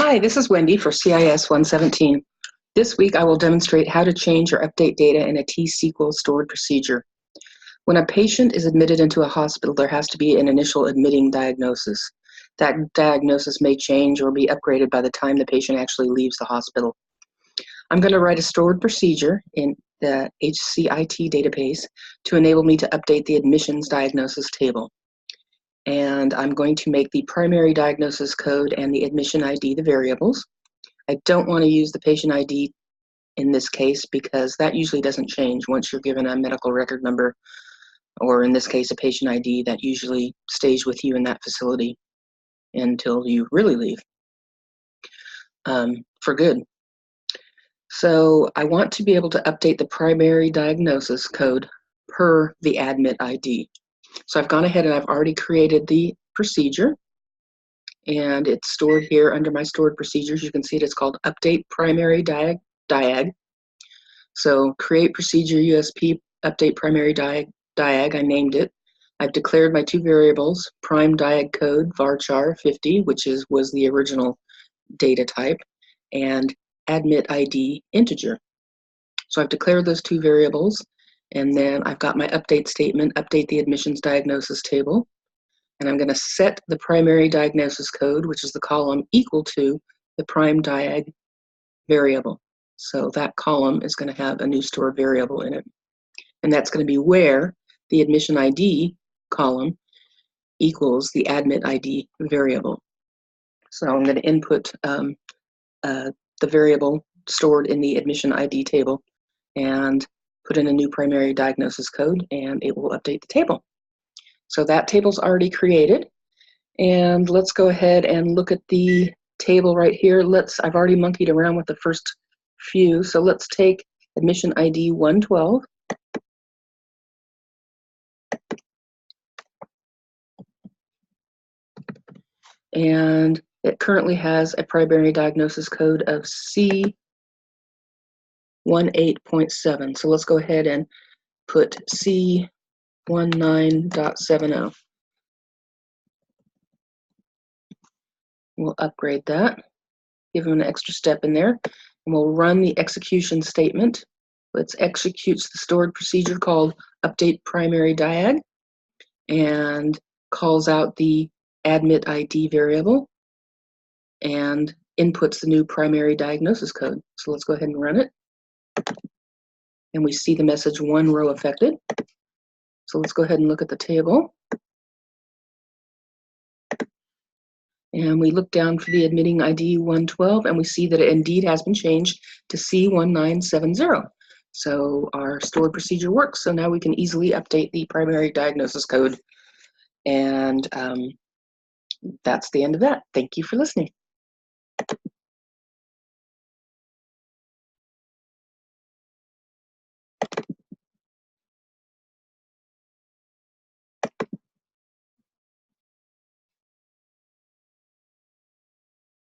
Hi, this is Wendy for CIS 117. This week I will demonstrate how to change or update data in a T-SQL stored procedure. When a patient is admitted into a hospital, there has to be an initial admitting diagnosis. That diagnosis may change or be upgraded by the time the patient actually leaves the hospital. I'm going to write a stored procedure in the HCIT database to enable me to update the admissions diagnosis table. And I'm going to make the primary diagnosis code and the admission ID the variables. I don't want to use the patient ID in this case because that usually doesn't change once you're given a medical record number, or in this case, a patient ID that usually stays with you in that facility until you really leave for good. So I want to be able to update the primary diagnosis code per the admit ID. So I've gone ahead and I've already created the procedure, and it's stored here under my stored procedures. You can see it's called update primary diag. So create procedure USP update primary diag. I named it. I've declared my two variables, prime diag code varchar 50, which was the original data type, and admit ID integer. So I've declared those two variables, and then I've got my update statement, update the admissions diagnosis table, and I'm going to set the primary diagnosis code, which is the column, equal to the prime diag variable. So that column is going to have a new stored variable in it, and that's going to be where the admission ID column equals the admit ID variable. So I'm going to input the variable stored in the admission ID table and put in a new primary diagnosis code, and it will update the table. So that table's already created, and let's go ahead and look at the table right here. I've already monkeyed around with the first few, so let's take admission ID 112. And it currently has a primary diagnosis code of C18.7. So let's go ahead and put C19.70. We'll upgrade that, give them an extra step in there, and we'll run the execution statement. It executes the stored procedure called update primary diag and calls out the admit ID variable and inputs the new primary diagnosis code. So let's go ahead and run it. And we see the message 1 row affected. So let's go ahead and look at the table. And we look down for the admitting ID 112, and we see that it indeed has been changed to C1970. So our stored procedure works. So now we can easily update the primary diagnosis code. And that's the end of that. Thank you for listening.